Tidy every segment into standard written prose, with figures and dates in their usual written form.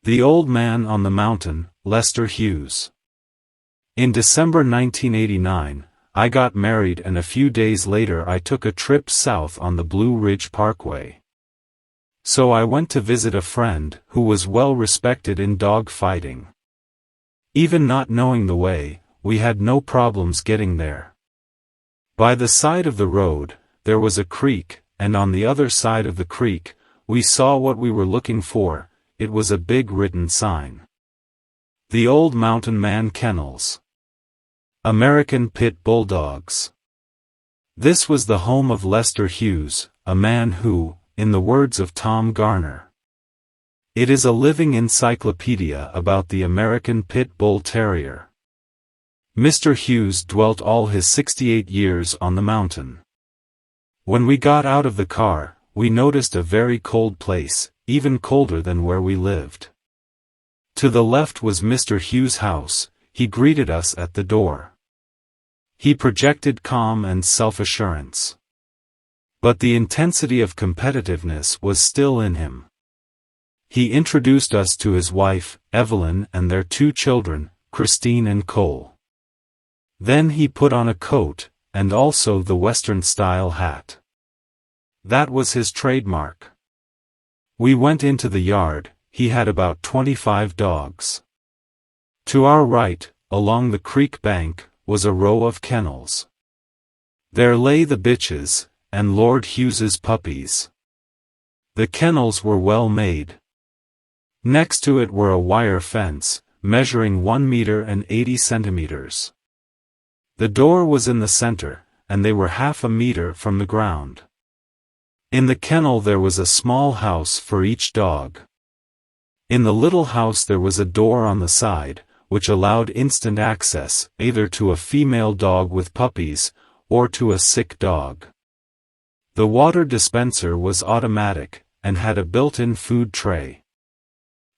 The Old Man on the Mountain, Lester Hughes. In December 1989, I got married and a few days later I took a trip south on the Blue Ridge Parkway. So I went to visit a friend who was well respected in dog fighting. Even not knowing the way, we had no problems getting there. By the side of the road, there was a creek, and on the other side of the creek, we saw what we were looking for. It was a big written sign. The Old Mountain Man Kennels. American Pit Bulldogs. This was the home of Lester Hughes, a man who, in the words of Tom Garner, it is a living encyclopedia about the American Pit Bull Terrier. Mr. Hughes dwelt all his 68 years on the mountain. When we got out of the car, we noticed a very cold place, even colder than where we lived. To the left was Mr. Hughes' house. He greeted us at the door. He projected calm and self-assurance. But the intensity of competitiveness was still in him. He introduced us to his wife, Evelyn, and their 2 children, Christine and Cole. Then he put on a coat, and also the Western-style hat. That was his trademark. We went into the yard. He had about 25 dogs. To our right, along the creek bank, was a row of kennels. There lay the bitches, and Lord Hughes's puppies. The kennels were well made. Next to it were a wire fence, measuring 1 meter and 80 centimeters. The door was in the center, and they were half a meter from the ground. In the kennel there was a small house for each dog. In the little house there was a door on the side, which allowed instant access, either to a female dog with puppies, or to a sick dog. The water dispenser was automatic, and had a built-in food tray.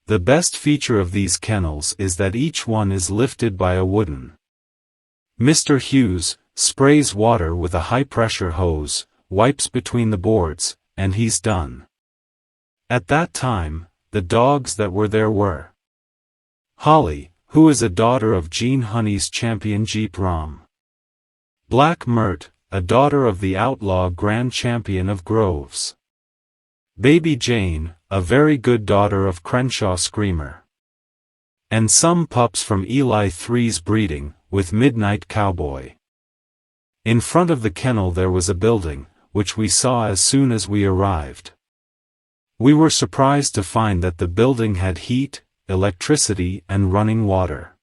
The best feature of these kennels is that each one is lifted by a wooden. Mr. Hughes sprays water with a high-pressure hose, wipes between the boards, and he's done. At that time, the dogs that were there were Holly, who is a daughter of Gene Honey's champion Jeep Rom. Black Mert, a daughter of the outlaw Grand Champion of Groves. Baby Jane, a very good daughter of Crenshaw Screamer. And some pups from Eli III's breeding, with Midnight Cowboy. In front of the kennel there was a building, which we saw as soon as we arrived. We were surprised to find that the building had heat, electricity, and running water.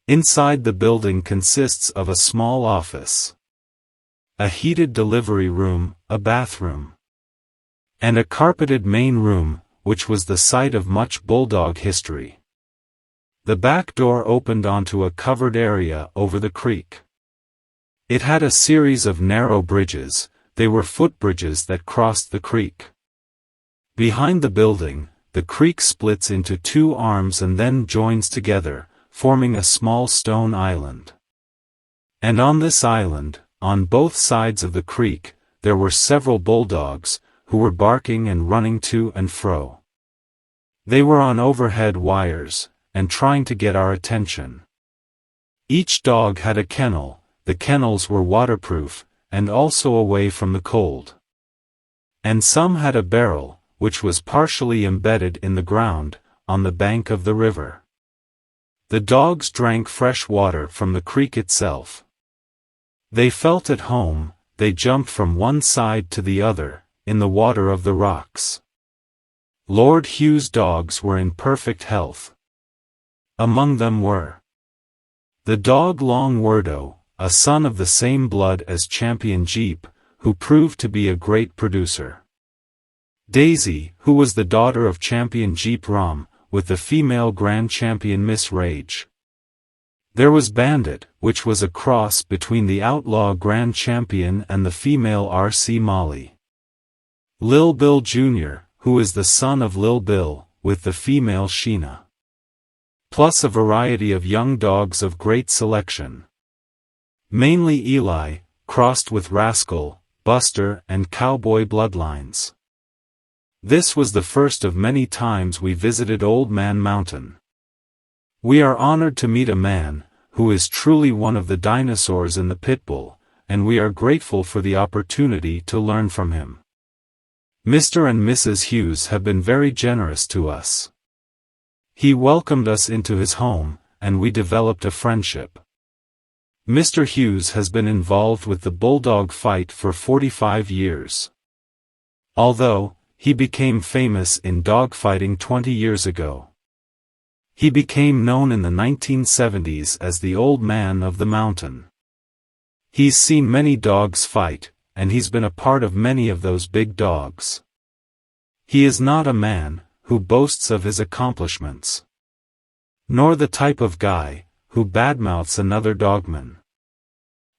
Inside the building consists of a small office, a heated delivery room, a bathroom, and a carpeted main room, which was the site of much bulldog history. The back door opened onto a covered area over the creek. It had a series of narrow bridges. They were footbridges that crossed the creek. Behind the building, the creek splits into 2 arms and then joins together, forming a small stone island. And on this island, on both sides of the creek, there were several bulldogs, who were barking and running to and fro. They were on overhead wires, and trying to get our attention. Each dog had a kennel. The kennels were waterproof, and also away from the cold. And some had a barrel, which was partially embedded in the ground, on the bank of the river. The dogs drank fresh water from the creek itself. They felt at home. They jumped from one side to the other, in the water of the rocks. Lord Hughes' dogs were in perfect health. Among them were the dog Long Wordo, a son of the same blood as Champion Jeep, who proved to be a great producer. Daisy, who was the daughter of Champion Jeep Rom, with the female Grand Champion Miss Rage. There was Bandit, which was a cross between the outlaw Grand Champion and the female R.C. Molly. Lil Bill Jr., who is the son of Lil Bill, with the female Sheena. Plus a variety of young dogs of great selection. Mainly Eli, crossed with Rascal, Buster, and Cowboy bloodlines. This was the first of many times we visited Old Man Mountain. We are honored to meet a man who is truly one of the dinosaurs in the pitbull, and we are grateful for the opportunity to learn from him. Mr. and Mrs. Hughes have been very generous to us. He welcomed us into his home, and we developed a friendship. Mr. Hughes has been involved with the bulldog fight for 45 years. Although he became famous in dogfighting 20 years ago. He became known in the 1970s as the Old Man of the Mountain. He's seen many dogs fight, and he's been a part of many of those big dogs. He is not a man who boasts of his accomplishments, nor the type of guy who badmouths another dogman.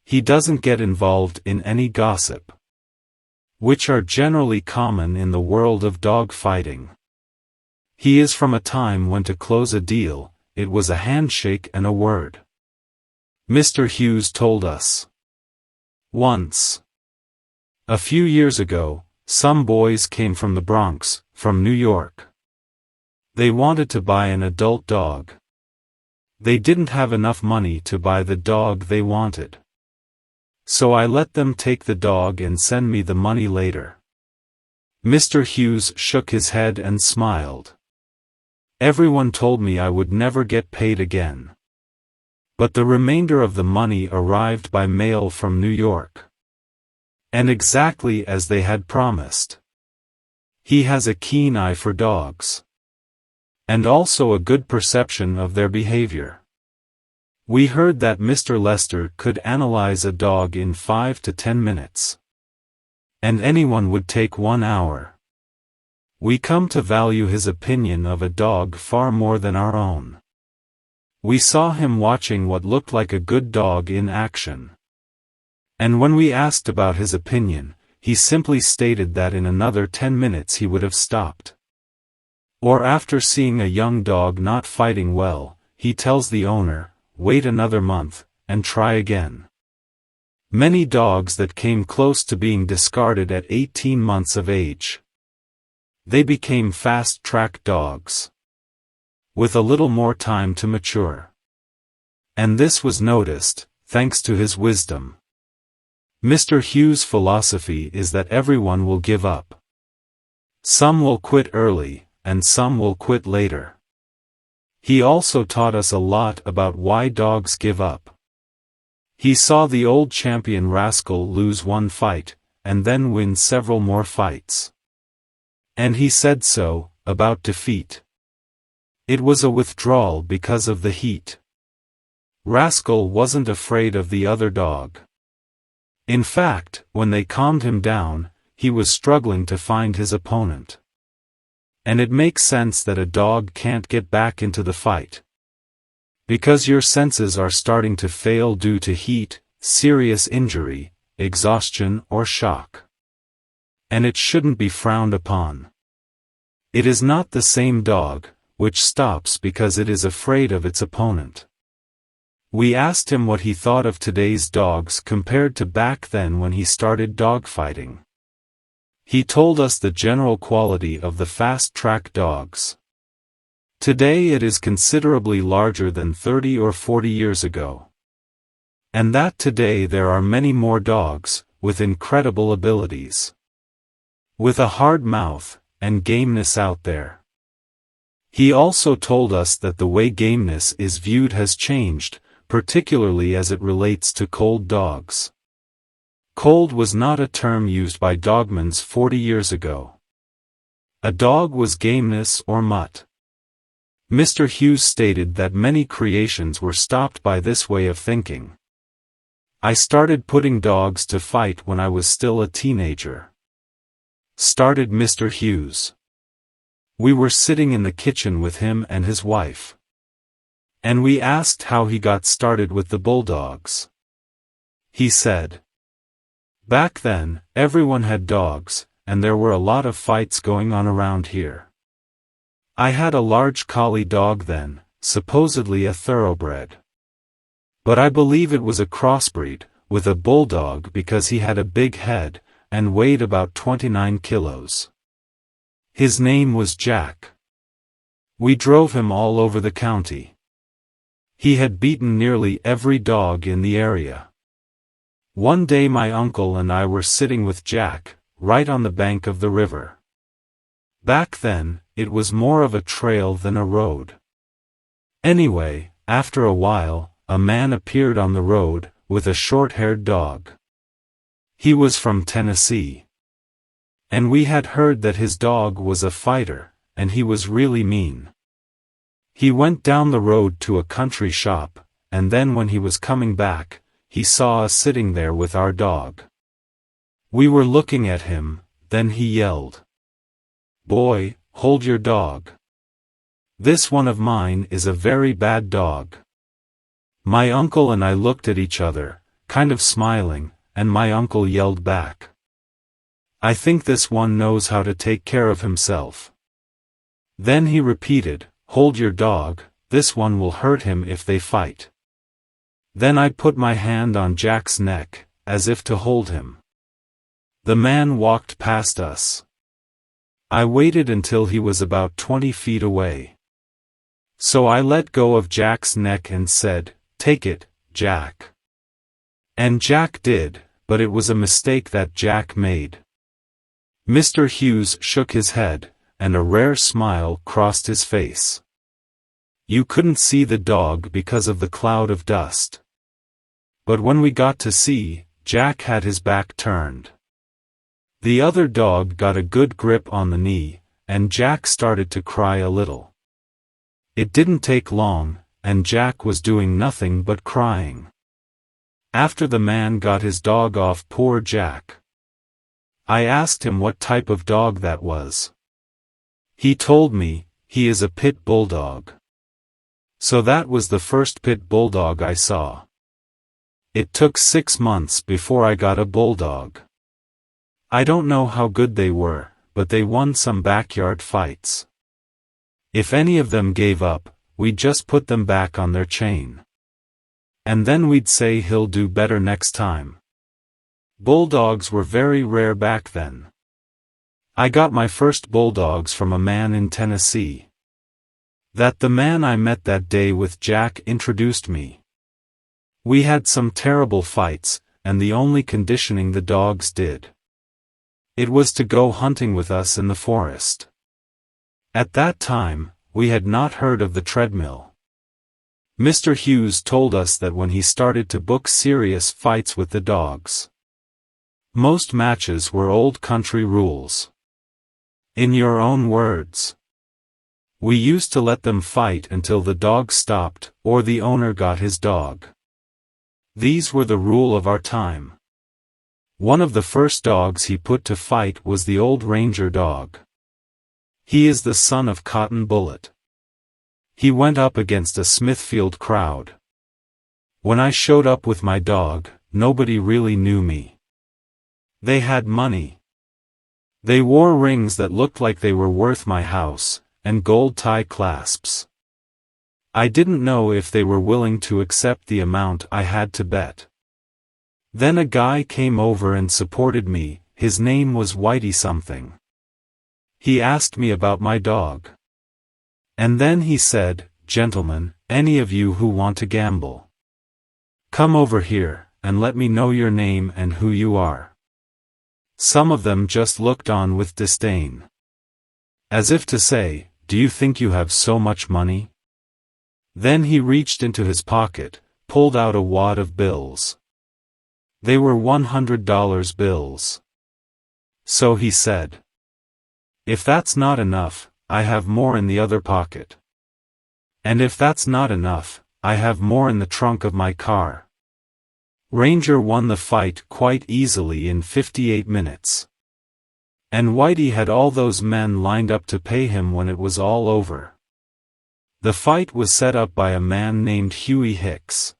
He doesn't get involved in any gossip, which are generally common in the world of dog fighting. He is from a time when to close a deal, it was a handshake and a word. Mr. Hughes told us. Once, a few years ago, some boys came from the Bronx, from New York. They wanted to buy an adult dog. They didn't have enough money to buy the dog they wanted. So I let them take the dog and send me the money later. Mr. Hughes shook his head and smiled. Everyone told me I would never get paid again. But the remainder of the money arrived by mail from New York. And exactly as they had promised. He has a keen eye for dogs. And also a good perception of their behavior. We heard that Mr. Lester could analyze a dog in 5 to 10 minutes. And anyone would take 1 hour. We come to value his opinion of a dog far more than our own. We saw him watching what looked like a good dog in action. And when we asked about his opinion, he simply stated that in another 10 minutes he would have stopped. Or after seeing a young dog not fighting well, he tells the owner, wait another month, and try again. Many dogs that came close to being discarded at 18 months of age. They became fast-track dogs. With a little more time to mature. And this was noticed, thanks to his wisdom. Mr. Hughes' philosophy is that everyone will give up. Some will quit early, and some will quit later. He also taught us a lot about why dogs give up. He saw the old champion Rascal lose one fight, and then win several more fights. And he said so, about defeat. It was a withdrawal because of the heat. Rascal wasn't afraid of the other dog. In fact, when they calmed him down, he was struggling to find his opponent. And it makes sense that a dog can't get back into the fight. Because your senses are starting to fail due to heat, serious injury, exhaustion or shock. And it shouldn't be frowned upon. It is not the same dog, which stops because it is afraid of its opponent. We asked him what he thought of today's dogs compared to back then when he started dogfighting. He told us the general quality of the fast-track dogs. Today it is considerably larger than 30 or 40 years ago. And that today there are many more dogs, with incredible abilities. With a hard mouth, and gameness out there. He also told us that the way gameness is viewed has changed, particularly as it relates to cold dogs. Cold was not a term used by dogmans 40 years ago. A dog was gameness or mutt. Mr. Hughes stated that many creations were stopped by this way of thinking. I started putting dogs to fight when I was still a teenager. Started Mr. Hughes. We were sitting in the kitchen with him and his wife. And we asked how he got started with the bulldogs. He said, back then, everyone had dogs, and there were a lot of fights going on around here. I had a large collie dog then, supposedly a thoroughbred. But I believe it was a crossbreed, with a bulldog because he had a big head, and weighed about 29 kilos. His name was Jack. We drove him all over the county. He had beaten nearly every dog in the area. One day my uncle and I were sitting with Jack, right on the bank of the river. Back then, it was more of a trail than a road. Anyway, after a while, a man appeared on the road, with a short-haired dog. He was from Tennessee. And we had heard that his dog was a fighter, and he was really mean. He went down the road to a country shop, and then when he was coming back, he saw us sitting there with our dog. We were looking at him, then he yelled, "Boy, hold your dog. This one of mine is a very bad dog." My uncle and I looked at each other, kind of smiling, and my uncle yelled back, "I think this one knows how to take care of himself." Then he repeated, "Hold your dog, this one will hurt him if they fight." Then I put my hand on Jack's neck, as if to hold him. The man walked past us. I waited until he was about 20 feet away. So I let go of Jack's neck and said, "Take it, Jack." And Jack did, but it was a mistake that Jack made. Mr. Hughes shook his head, and a rare smile crossed his face. You couldn't see the dog because of the cloud of dust. But when we got to see, Jack had his back turned. The other dog got a good grip on the knee, and Jack started to cry a little. It didn't take long, and Jack was doing nothing but crying. After the man got his dog off poor Jack, I asked him what type of dog that was. He told me, he is a pit bulldog. So that was the first pit bulldog I saw. It took 6 months before I got a bulldog. I don't know how good they were, but they won some backyard fights. If any of them gave up, we'd just put them back on their chain. And then we'd say he'll do better next time. Bulldogs were very rare back then. I got my first bulldogs from a man in Tennessee. That the man I met that day with Jack introduced me. We had some terrible fights, and the only conditioning the dogs did. It was to go hunting with us in the forest. At that time, we had not heard of the treadmill. Mr. Hughes told us that when he started to book serious fights with the dogs, most matches were old country rules. In your own words. We used to let them fight until the dog stopped, or the owner got his dog. These were the rule of our time. One of the first dogs he put to fight was the old Ranger dog. He is the son of Cotton Bullet. He went up against a Smithfield crowd. When I showed up with my dog, nobody really knew me. They had money. They wore rings that looked like they were worth my house, and gold tie clasps. I didn't know if they were willing to accept the amount I had to bet. Then a guy came over and supported me, his name was Whitey something. He asked me about my dog. And then he said, "Gentlemen, any of you who want to gamble, come over here, and let me know your name and who you are." Some of them just looked on with disdain. As if to say, "Do you think you have so much money?" Then he reached into his pocket, pulled out a wad of bills. They were $100 bills. So he said, "If that's not enough, I have more in the other pocket. And if that's not enough, I have more in the trunk of my car." Ranger won the fight quite easily in 58 minutes. And Whitey had all those men lined up to pay him when it was all over. The fight was set up by a man named Hughie Hicks.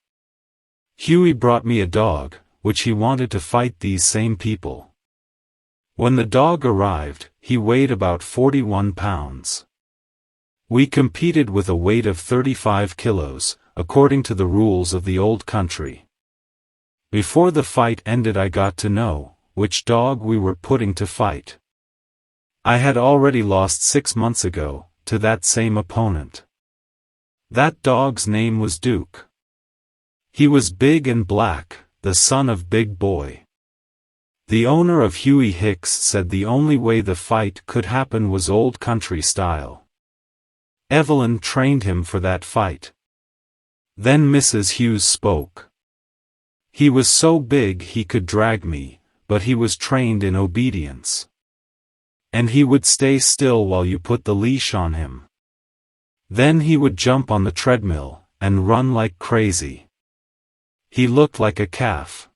Hughie brought me a dog, which he wanted to fight these same people. When the dog arrived, he weighed about 41 pounds. We competed with a weight of 35 kilos, according to the rules of the old country. Before the fight ended, I got to know which dog we were putting to fight. I had already lost 6 months ago, to that same opponent. That dog's name was Duke. He was big and black, the son of Big Boy. The owner of HUGHES said the only way the fight could happen was old country style. Evelyn trained him for that fight. Then Mrs. Hughes spoke. He was so big he could drag me, but he was trained in obedience. And he would stay still while you put the leash on him. Then he would jump on the treadmill, and run like crazy. He looked like a calf.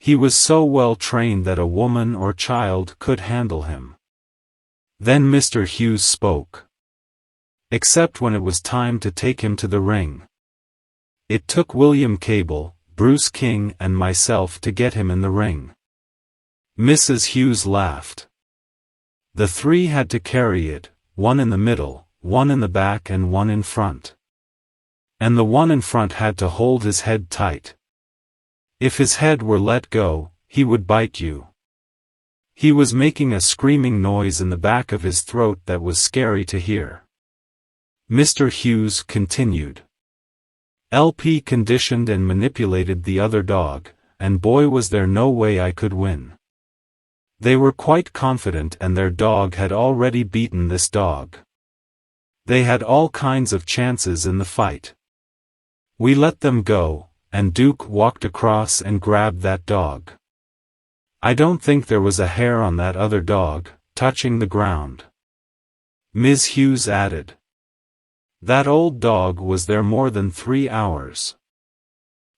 He was so well trained that a woman or child could handle him. Then Mr. Hughes spoke. Except when it was time to take him to the ring. It took William Cable, Bruce King and myself to get him in the ring. Mrs. Hughes laughed. The three had to carry it, one in the middle, one in the back and one in front. And the one in front had to hold his head tight. If his head were let go, he would bite you. He was making a screaming noise in the back of his throat that was scary to hear. Mr. Hughes continued. LP conditioned and manipulated the other dog, and boy was there no way I could win. They were quite confident and their dog had already beaten this dog. They had all kinds of chances in the fight. We let them go, and Duke walked across and grabbed that dog. I don't think there was a hair on that other dog, touching the ground. Ms. Hughes added. That old dog was there more than 3 hours.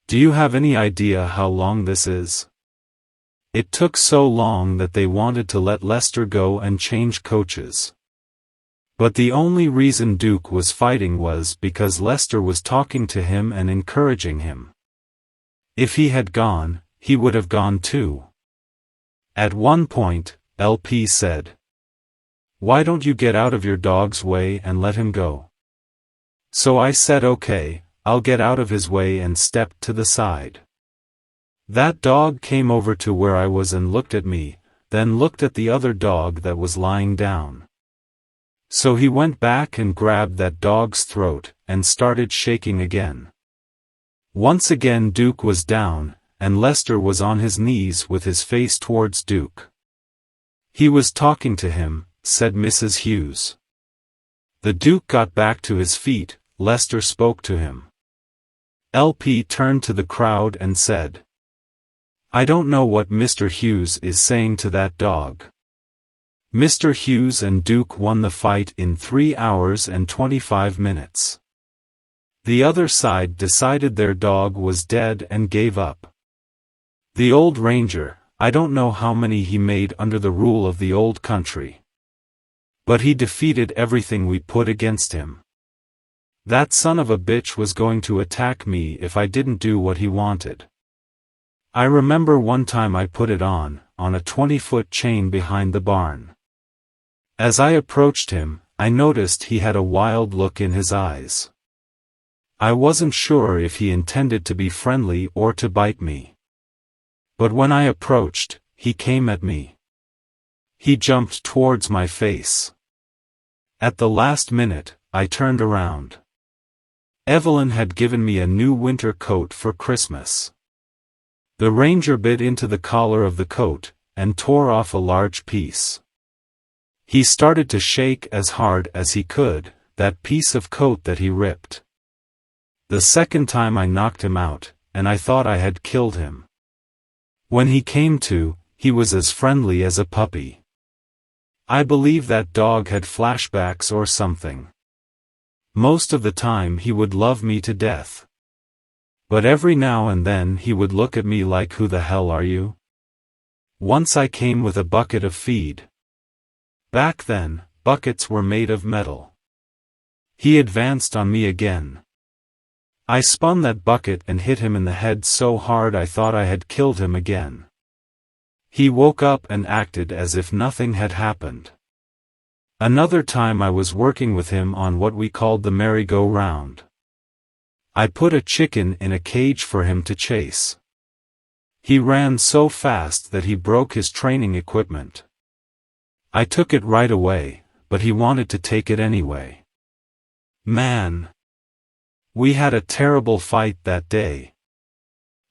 Do you have any idea how long this is? It took so long that they wanted to let Lester go and change coaches. But the only reason Duke was fighting was because Lester was talking to him and encouraging him. If he had gone, he would have gone too. At one point, LP said, "Why don't you get out of your dog's way and let him go?" So I said okay, I'll get out of his way and stepped to the side. That dog came over to where I was and looked at me, then looked at the other dog that was lying down. So he went back and grabbed that dog's throat, and started shaking again. Once again Duke was down, and Lester was on his knees with his face towards Duke. He was talking to him, said Mrs. Hughes. The Duke got back to his feet, Lester spoke to him. LP turned to the crowd and said, "I don't know what Mr. Hughes is saying to that dog." Mr. Hughes and Duke won the fight in 3 hours and 25 minutes. The other side decided their dog was dead and gave up. The old ranger, I don't know how many he made under the rule of the old country. But he defeated everything we put against him. That son of a bitch was going to attack me if I didn't do what he wanted. I remember one time I put it on a 20-foot chain behind the barn. As I approached him, I noticed he had a wild look in his eyes. I wasn't sure if he intended to be friendly or to bite me. But when I approached, he came at me. He jumped towards my face. At the last minute, I turned around. Evelyn had given me a new winter coat for Christmas. The ranger bit into the collar of the coat, and tore off a large piece. He started to shake as hard as he could, that piece of coat that he ripped. The second time I knocked him out, and I thought I had killed him. When he came to, he was as friendly as a puppy. I believe that dog had flashbacks or something. Most of the time he would love me to death. But every now and then he would look at me like, "Who the hell are you?" Once I came with a bucket of feed. Back then, buckets were made of metal. He advanced on me again. I spun that bucket and hit him in the head so hard I thought I had killed him again. He woke up and acted as if nothing had happened. Another time I was working with him on what we called the merry-go-round. I put a chicken in a cage for him to chase. He ran so fast that he broke his training equipment. I took it right away, but he wanted to take it anyway. Man! We had a terrible fight that day.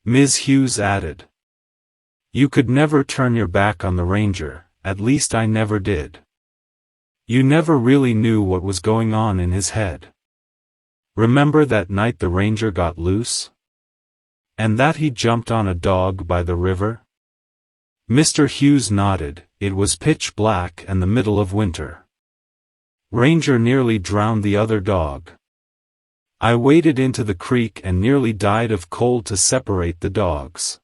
Ms. Hughes added. You could never turn your back on the ranger, at least I never did. You never really knew what was going on in his head. Remember that night the ranger got loose? And that he jumped on a dog by the river? Mr. Hughes nodded. It was pitch black and the middle of winter. Ranger nearly drowned the other dog. I waded into the creek and nearly died of cold to separate the dogs.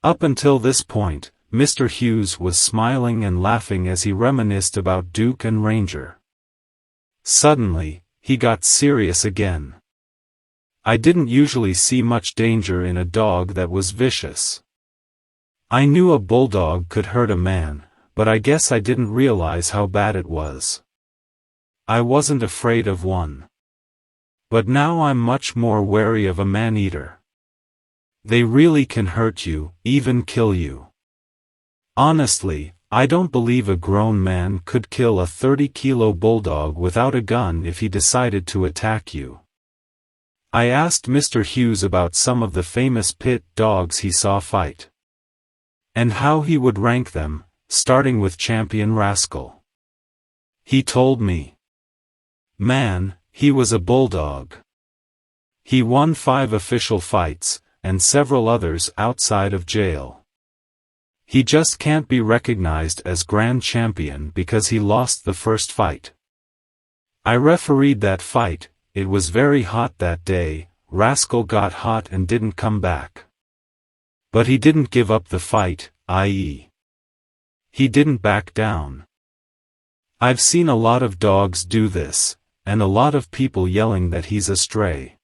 Up until this point, Mr. Hughes was smiling and laughing as he reminisced about Duke and Ranger. Suddenly, he got serious again. I didn't usually see much danger in a dog that was vicious. I knew a bulldog could hurt a man, but I guess I didn't realize how bad it was. I wasn't afraid of one. But now I'm much more wary of a man-eater. They really can hurt you, even kill you. Honestly, I don't believe a grown man could kill a 30-kilo bulldog without a gun if he decided to attack you. I asked Mr. Hughes about some of the famous pit dogs he saw fight. And how he would rank them, starting with Champion Rascal. He told me. Man, he was a bulldog. He won 5 official fights, and several others outside of jail. He just can't be recognized as Grand Champion because he lost the first fight. I refereed that fight. It was very hot that day. Rascal got hot and didn't come back. But he didn't give up the fight, i.e. he didn't back down. I've seen a lot of dogs do this, and a lot of people yelling that he's a stray.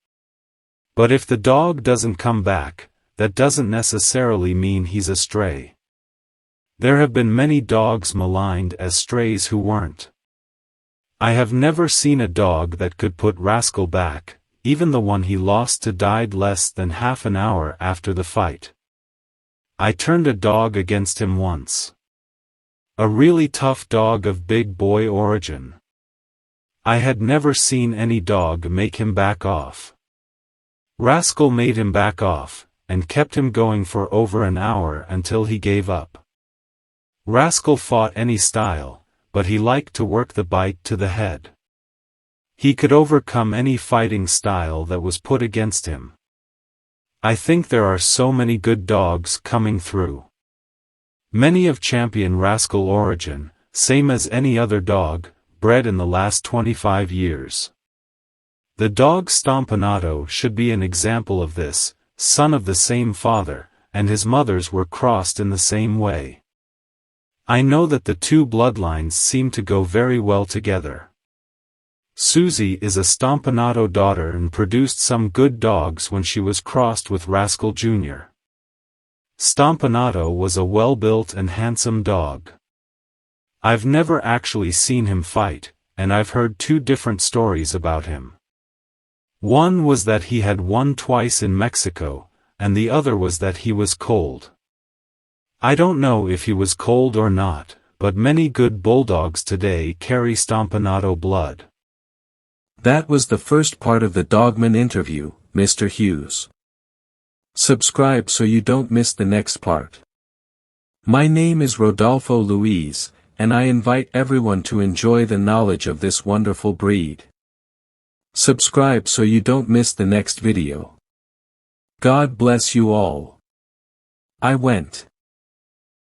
But if the dog doesn't come back, that doesn't necessarily mean he's a stray. There have been many dogs maligned as strays who weren't. I have never seen a dog that could put Rascal back. Even the one he lost to died less than half an hour after the fight. I turned a dog against him once. A really tough dog of big boy origin. I had never seen any dog make him back off. Rascal made him back off, and kept him going for over an hour until he gave up. Rascal fought any style, but he liked to work the bite to the head. He could overcome any fighting style that was put against him. I think there are so many good dogs coming through. Many of Champion Rascal origin, same as any other dog, bred in the last 25 years. The dog Stompanato should be an example of this, son of the same father, and his mothers were crossed in the same way. I know that the two bloodlines seem to go very well together. Susie is a Stompanato daughter and produced some good dogs when she was crossed with Rascal Jr. Stompanato was a well-built and handsome dog. I've never actually seen him fight, and I've heard 2 different stories about him. One was that he had won twice in Mexico, and the other was that he was cold. I don't know if he was cold or not, but many good bulldogs today carry Stompanato blood. That was the first part of the Dogman interview, Mr. Hughes. Subscribe so you don't miss the next part. My name is Rodolpho Luiz, and I invite everyone to enjoy the knowledge of this wonderful breed. Subscribe so you don't miss the next video. God bless you all. I went.